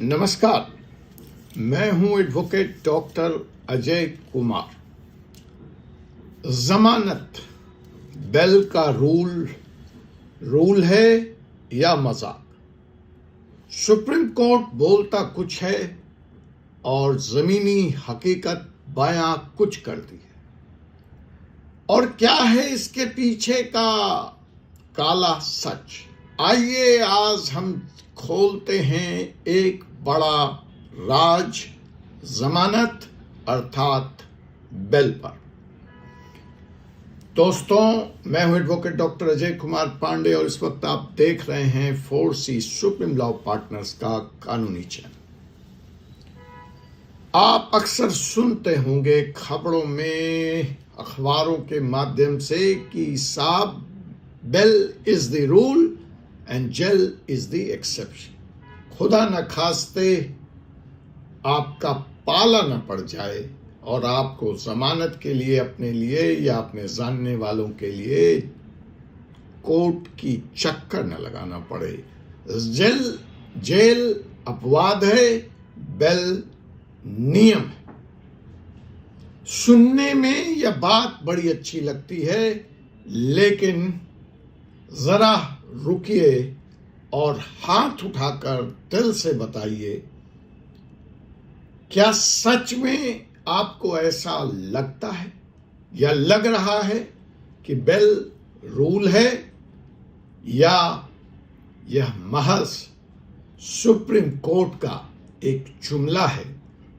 नमस्कार, मैं हूं एडवोकेट डॉक्टर अजय कुमार। जमानत बेल का रूल है या मजाक? सुप्रीम कोर्ट बोलता कुछ है और जमीनी हकीकत बयां कुछ करती है। और क्या है इसके पीछे का काला सच? आइए आज हम खोलते हैं एक बड़ा राज, जमानत अर्थात बेल पर। दोस्तों, मैं हूं एडवोकेट डॉक्टर अजय कुमार पांडे और इस वक्त आप देख रहे हैं 4C सुप्रीम लॉ पार्टनर्स का कानूनी चैनल। आप अक्सर सुनते होंगे खबरों में, अखबारों के माध्यम से कि साहब bail is the rule and jail is the exception. खुदा न खास्ते आपका पाला न पड़ जाए और आपको जमानत के लिए, अपने लिए या अपने जानने वालों के लिए कोर्ट की चक्कर न लगाना पड़े। जेल अपवाद है, बेल नियम है। सुनने में यह बात बड़ी अच्छी लगती है, लेकिन जरा रुकिए और हाथ उठाकर दिल से बताइए, क्या सच में आपको ऐसा लगता है या लग रहा है कि बेल रूल है, या यह महज सुप्रीम कोर्ट का एक जुमला है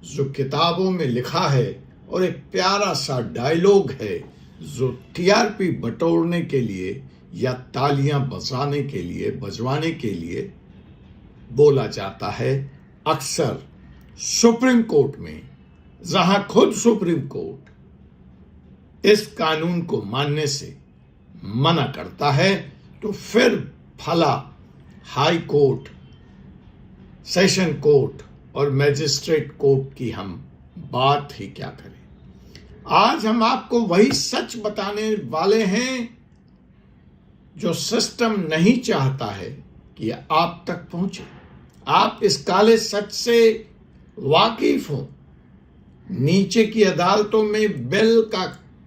जो किताबों में लिखा है और एक प्यारा सा डायलॉग है जो टीआरपी बटोरने के लिए या तालियां बजवाने के लिए बोला जाता है अक्सर सुप्रीम कोर्ट में, जहां खुद सुप्रीम कोर्ट इस कानून को मानने से मना करता है, तो फिर भला हाई कोर्ट, सेशन कोर्ट और मैजिस्ट्रेट कोर्ट की हम बात ही क्या करें। आज हम आपको वही सच बताने वाले हैं जो सिस्टम नहीं चाहता है कि आप तक पहुंचे। आप इस काले सच से वाकिफ हो। नीचे की अदालतों में बेल का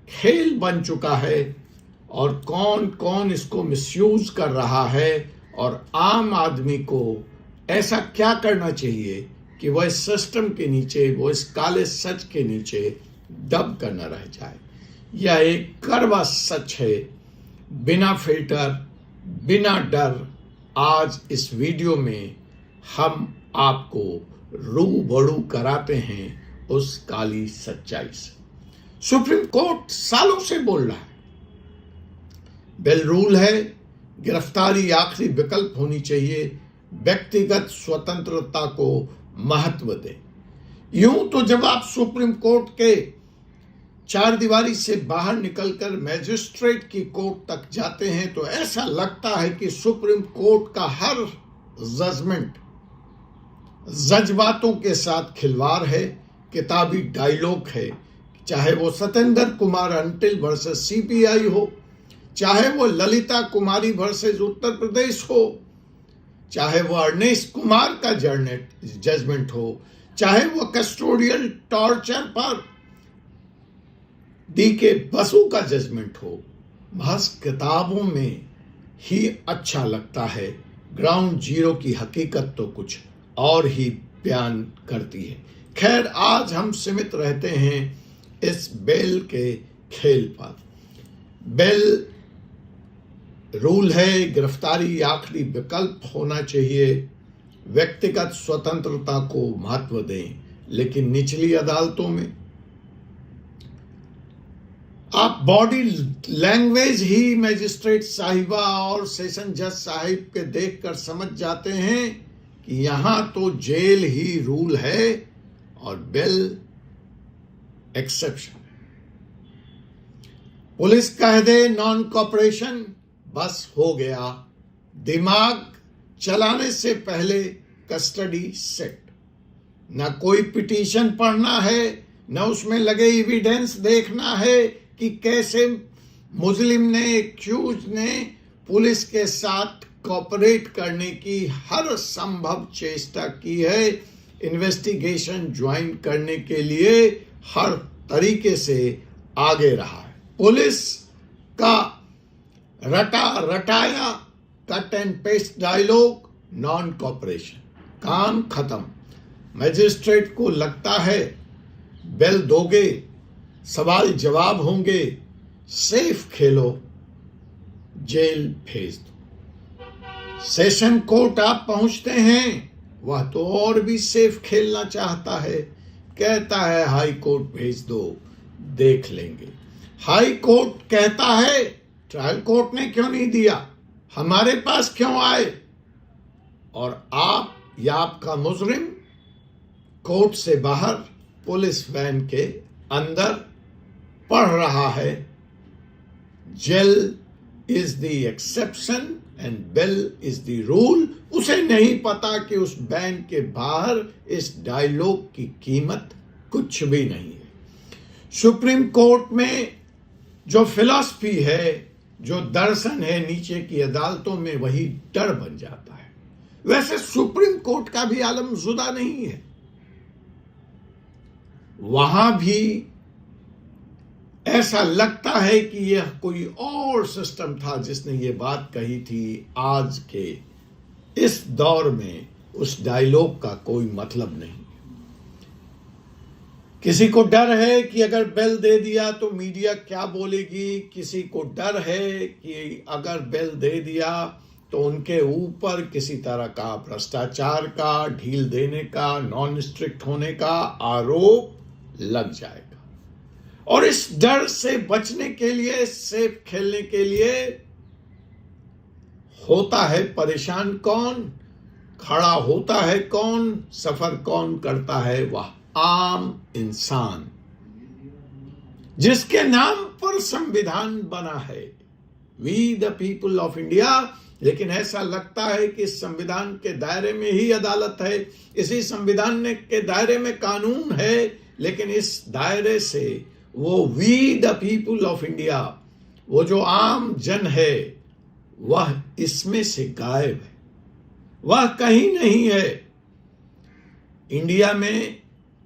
खेल बन चुका है और कौन कौन इसको मिसयूज कर रहा है, और आम आदमी को ऐसा क्या करना चाहिए कि वह इस सिस्टम के नीचे, वो इस काले सच के नीचे दब कर न रह जाए। यह एक कड़वा सच है, बिना फिल्टर, बिना डर। आज इस वीडियो में हम आपको रूबरू कराते हैं उस काली सच्चाई से। सुप्रीम कोर्ट सालों से बोल रहा है बेल रूल है, गिरफ्तारी आखिरी विकल्प होनी चाहिए, व्यक्तिगत स्वतंत्रता को महत्व दें। यूं तो जब आप सुप्रीम कोर्ट के चार दीवारी से बाहर निकलकर मैजिस्ट्रेट की कोर्ट तक जाते हैं तो ऐसा लगता है कि सुप्रीम कोर्ट का हर जजमेंट जज्बातों के साथ खिलवाड़ है, किताबी डायलॉग है। चाहे वो Satyendra Kumar until versus CBI हो, चाहे वो ललिता कुमारी वर्सेस उत्तर प्रदेश हो, चाहे वो अर्नेश कुमार का जजमेंट हो, चाहे वो कस्टोडियल टॉर्चर पर डीके बसु का जजमेंट हो, बस किताबों में ही अच्छा लगता है। ग्राउंड जीरो की हकीकत तो कुछ और ही बयान करती है। खैर, आज हम सीमित रहते हैं इस बेल के खेल पर। बेल रूल है, गिरफ्तारी आखिरी विकल्प होना चाहिए, व्यक्तिगत स्वतंत्रता को महत्व दें। लेकिन निचली अदालतों में आप बॉडी लैंग्वेज ही मैजिस्ट्रेट साहिबा और सेशन जज साहिब के देखकर समझ जाते हैं कि यहां तो जेल ही रूल है और बेल एक्सेप्शन। पुलिस कह दे नॉन कॉपरेशन, बस हो गया। दिमाग चलाने से पहले कस्टडी सेट। ना कोई पिटीशन पढ़ना है, ना उसमें लगे एविडेंस देखना है कि कैसे मुजलिम ने, एक्यूज ने पुलिस के साथ कॉपरेट करने की हर संभव चेष्टा की है, इन्वेस्टिगेशन ज्वाइन करने के लिए हर तरीके से आगे रहा है। पुलिस का रटाया cut and paste dialogue, non cooperation, काम खत्म। मैजिस्ट्रेट को लगता है बेल दोगे, सवाल जवाब होंगे, सेफ खेलो, जेल भेज दो। सेशन कोर्ट आप पहुंचते हैं, वह तो और भी सेफ खेलना चाहता है, कहता है हाई कोर्ट भेज दो, देख लेंगे। हाई कोर्ट कहता है ट्रायल कोर्ट ने क्यों नहीं दिया, हमारे पास क्यों आए, और आप या आपका मुजरिम कोर्ट से बाहर पुलिस वैन के अंदर पढ़ रहा है, jail is the exception and bail is the rule. उसे नहीं पता कि उस वैन के बाहर इस डायलॉग की कीमत कुछ भी नहीं है। सुप्रीम कोर्ट में जो फिलॉसफी है, जो दर्शन है नीचे की अदालतों में, वही डर बन जाता है। वैसे सुप्रीम कोर्ट का भी आलम जुदा नहीं है, वहां भी ऐसा लगता है कि यह कोई और सिस्टम था जिसने ये बात कही थी। आज के इस दौर में उस डायलॉग का कोई मतलब नहीं। किसी को डर है कि अगर बेल दे दिया तो मीडिया क्या बोलेगी, किसी को डर है कि अगर बेल दे दिया तो उनके ऊपर किसी तरह का भ्रष्टाचार का, ढील देने का, नॉन स्ट्रिक्ट होने का आरोप लग जाएगा। और इस डर से बचने के लिए, सेफ खेलने के लिए होता है परेशान कौन, खड़ा होता है कौन, सफर कौन करता है, वह आम इंसान जिसके नाम पर संविधान बना है, we the people of India. लेकिन ऐसा लगता है कि इस संविधान के दायरे में ही अदालत है, इसी संविधान के दायरे में कानून है, लेकिन इस दायरे से वो we the people of India, वो जो आम जन है, वह इसमें से गायब है, वह कहीं नहीं है। इंडिया में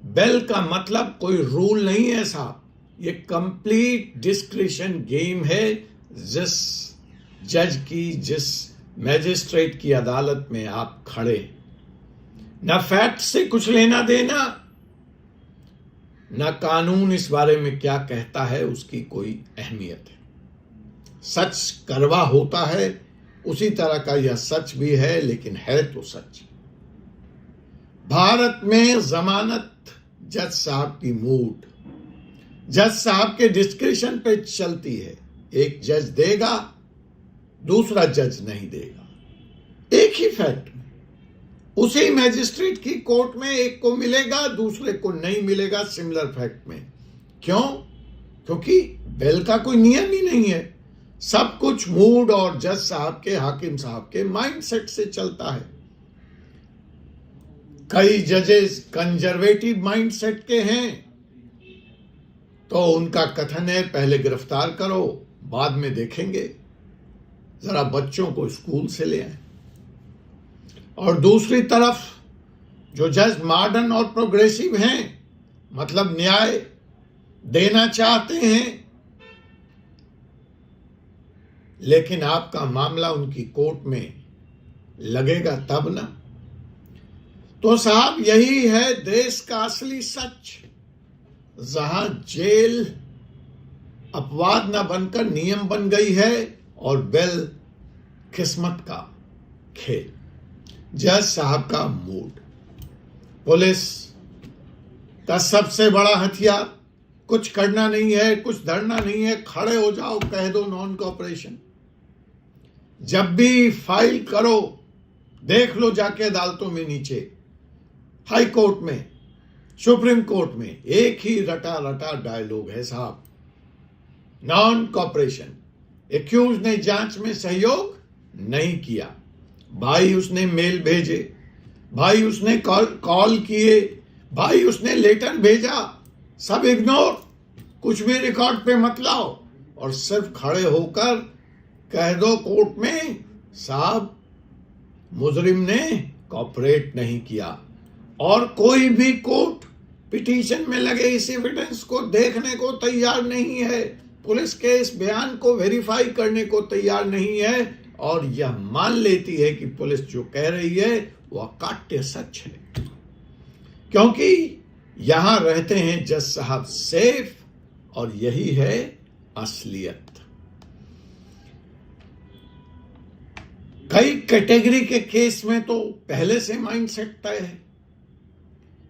बेल का मतलब कोई रूल नहीं है साहब, ये कंप्लीट डिस्क्रिशन गेम है। जिस जज की, जिस मैजिस्ट्रेट की अदालत में आप खड़े, ना फैक्ट से कुछ लेना देना, ना कानून इस बारे में क्या कहता है उसकी कोई अहमियत है। सच कड़वा होता है, उसी तरह का यह सच भी है, लेकिन है तो सच। भारत में जमानत जज साहब की मूड, जज साहब के डिस्क्रिप्शन पे चलती है। एक जज देगा, दूसरा जज नहीं देगा। एक ही फैक्ट में, उसी मैजिस्ट्रेट की कोर्ट में एक को मिलेगा, दूसरे को नहीं मिलेगा सिमिलर फैक्ट में। क्यों? क्योंकि बेल का कोई नियम ही नहीं है। सब कुछ मूड और जज साहब के, हाकिम साहब के माइंडसेट से चलता है। कई जजेस कंजर्वेटिव माइंडसेट के हैं, तो उनका कथन है पहले गिरफ्तार करो, बाद में देखेंगे, जरा बच्चों को स्कूल से ले आए। और दूसरी तरफ जो जज मॉडर्न और प्रोग्रेसिव हैं, मतलब न्याय देना चाहते हैं, लेकिन आपका मामला उनकी कोर्ट में लगेगा तब ना। तो साहब यही है देश का असली सच, जहां जेल अपवाद न बनकर नियम बन गई है और बेल किस्मत का खेल। जज साहब का मूड, पुलिस का सबसे बड़ा हथियार, कुछ करना नहीं है, कुछ धरना नहीं है, खड़े हो जाओ, कह दो नॉन कोऑपरेशन। जब भी फाइल करो, देख लो जाके अदालतों में, नीचे हाई कोर्ट में, सुप्रीम कोर्ट में, एक ही रटा रटा डायलॉग है साहब, नॉन कोऑपरेशन। एक्यूज ने जांच में सहयोग नहीं किया, भाई उसने मेल भेजे, भाई उसने कॉल किए, भाई उसने लेटर भेजा, सब इग्नोर, कुछ भी रिकॉर्ड पे मत लाओ, और सिर्फ खड़े होकर कह दो कोर्ट में साहब मुजरिम ने कॉपरेट नहीं किया और कोई भी कोर्ट पिटीशन में लगे इस एविडेंस को देखने को तैयार नहीं है, पुलिस के इस बयान को वेरीफाई करने को तैयार नहीं है और यह मान लेती है कि पुलिस जो कह रही है वह काट्य सच है, क्योंकि यहां रहते हैं जज साहब सेफ और यही है असलियत। कई कैटेगरी के केस में तो पहले से माइंडसेट तय है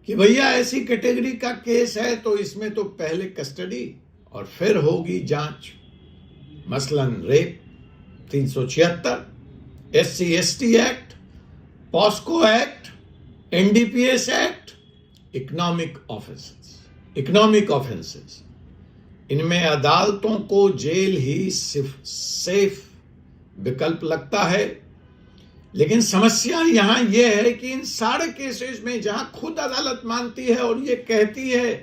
कि भैया ऐसी कैटेगरी का केस है तो इसमें तो पहले कस्टडी और फिर होगी जांच। मसलन rape 376, SC/ST act, POCSO act, NDPS act, economic offences. इनमें अदालतों को जेल ही सिर्फ सेफ विकल्प लगता है, लेकिन समस्या यहां यह है कि इन सारे केसेस में जहां खुद अदालत मानती है और यह कहती है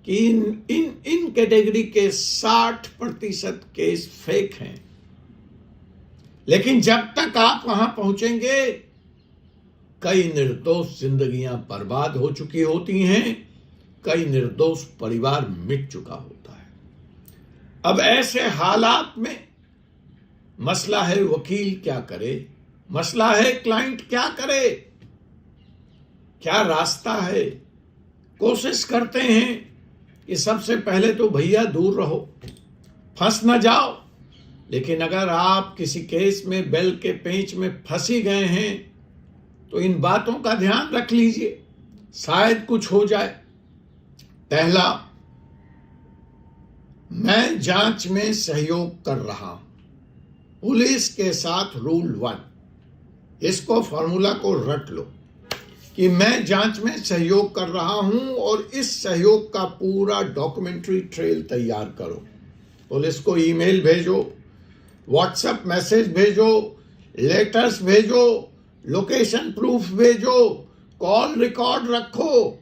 कि इन कैटेगरी के 60% केस फेक हैं, लेकिन जब तक आप वहां पहुंचेंगे कई निर्दोष जिंदगियां बर्बाद हो चुकी होती हैं, कई निर्दोष परिवार मिट चुका होता है। अब ऐसे हालात में मसला है वकील क्या करे, मसला है क्लाइंट क्या करे, क्या रास्ता है। कोशिश करते हैं कि सबसे पहले तो भैया दूर रहो, फंस ना जाओ, लेकिन अगर आप किसी केस में बेल के पेंच में फंसी गए हैं तो इन बातों का ध्यान रख लीजिए, शायद कुछ हो जाए। पहला, मैं जांच में सहयोग कर रहा हूं, पुलिस के साथ रूल 1, इसको फॉर्मूला को रट लो कि मैं जांच में सहयोग कर रहा हूं और इस सहयोग का पूरा डॉक्यूमेंट्री ट्रेल तैयार करो। पुलिस को ईमेल भेजो, व्हाट्सएप मैसेज भेजो, लेटर्स भेजो, लोकेशन प्रूफ भेजो, कॉल रिकॉर्ड रखो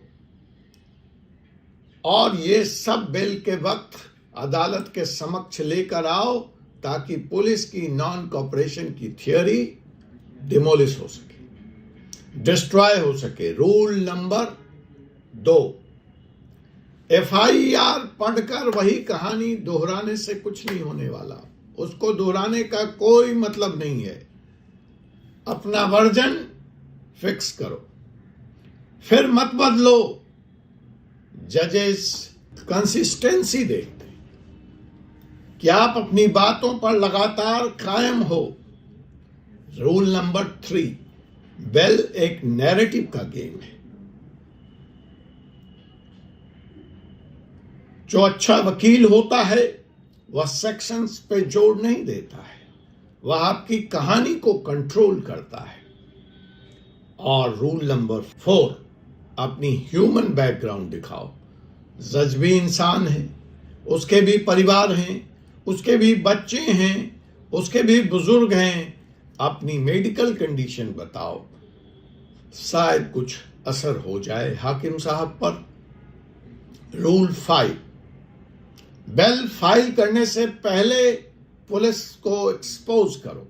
और ये सब बेल के वक्त अदालत के समक्ष लेकर आओ ताकि पुलिस की नॉन कॉपरेशन की थियोरी डिमोलिश हो सके, डिस्ट्रॉय हो सके। रूल नंबर 2, FIR पढ़कर वही कहानी दोहराने से कुछ नहीं होने वाला, उसको दोहराने का कोई मतलब नहीं है। अपना वर्जन फिक्स करो, फिर मत बदलो। जजेस कंसिस्टेंसी देखते हैं कि आप अपनी बातों पर लगातार कायम हो। रूल नंबर 3, बेल एक नैरेटिव का गेम है। जो अच्छा वकील होता है वह सेक्शंस पे जोर नहीं देता है, वह आपकी कहानी को कंट्रोल करता है। और रूल नंबर 4, अपनी ह्यूमन बैकग्राउंड दिखाओ। जज भी इंसान है, उसके भी परिवार हैं, उसके भी बच्चे हैं, उसके भी बुजुर्ग हैं। अपनी मेडिकल कंडीशन बताओ, शायद कुछ असर हो जाए हाकिम साहब पर। रूल 5, बेल फाइल करने से पहले पुलिस को एक्सपोज करो।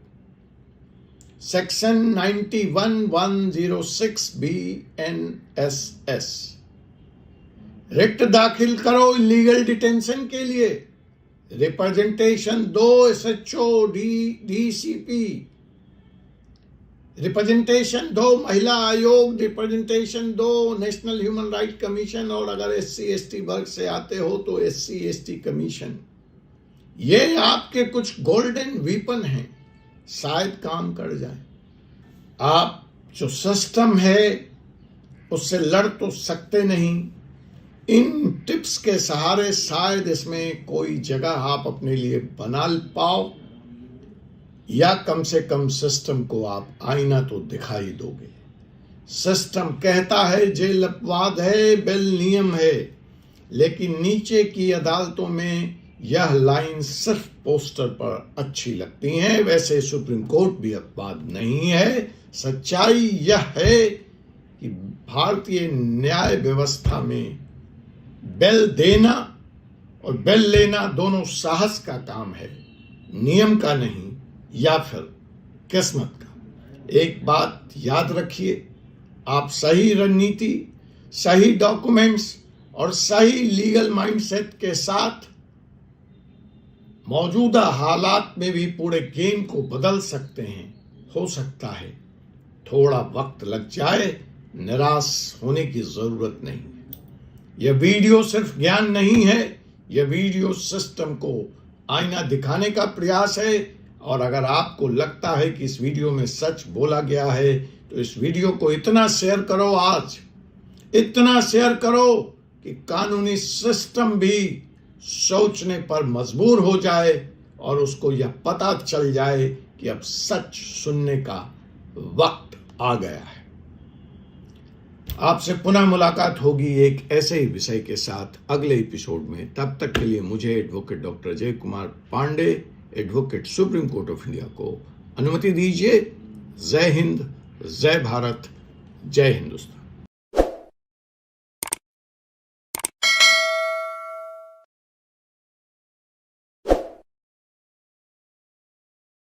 Section 91(1)(06) BNSS। रिट दाखिल करो इलीगल डिटेंशन के लिए, रिप्रेजेंटेशन दो SHO DCP, रिप्रेजेंटेशन दो महिला आयोग, रिप्रेजेंटेशन दो नेशनल ह्यूमन राइट कमीशन और अगर SC/ST वर्ग से आते हो तो SC/ST कमीशन। ये आपके कुछ गोल्डन वीपन हैं, शायद काम कर जाए। आप जो सिस्टम है उससे लड़ तो सकते नहीं, इन टिप्स के सहारे शायद इसमें कोई जगह आप अपने लिए बना पाओ, या कम से कम सिस्टम को आप आईना तो दिखाई दोगे। सिस्टम कहता है जेल अपवाद है, बेल नियम है, लेकिन नीचे की अदालतों में यह लाइन सिर्फ पोस्टर पर अच्छी लगती हैं। वैसे सुप्रीम कोर्ट भी अपवाद नहीं है। सच्चाई यह है कि भारतीय न्याय व्यवस्था में बेल देना और बेल लेना दोनों साहस का काम है, नियम का नहीं या फिर किस्मत का। एक बात याद रखिए, आप सही रणनीति, सही डॉक्यूमेंट्स और सही लीगल माइंडसेट के साथ मौजूदा हालात में भी पूरे गेम को बदल सकते हैं। हो सकता है थोड़ा वक्त लग जाए, निराश होने की जरूरत नहीं। यह वीडियो सिर्फ ज्ञान नहीं है, यह वीडियो सिस्टम को आईना दिखाने का प्रयास है। और अगर आपको लगता है कि इस वीडियो में सच बोला गया है तो इस वीडियो को इतना शेयर करो, आज इतना शेयर करो कि कानूनी सिस्टम भी सोचने पर मजबूर हो जाए और उसको यह पता चल जाए कि अब सच सुनने का वक्त आ गया है। आपसे पुनः मुलाकात होगी एक ऐसे ही विषय के साथ अगले एपिसोड में। तब तक के लिए मुझे advocate doctor Jai Kumar Pandey, advocate supreme court of India को अनुमति दीजिए। जय हिंद, जय भारत, जय हिंदुस्तान।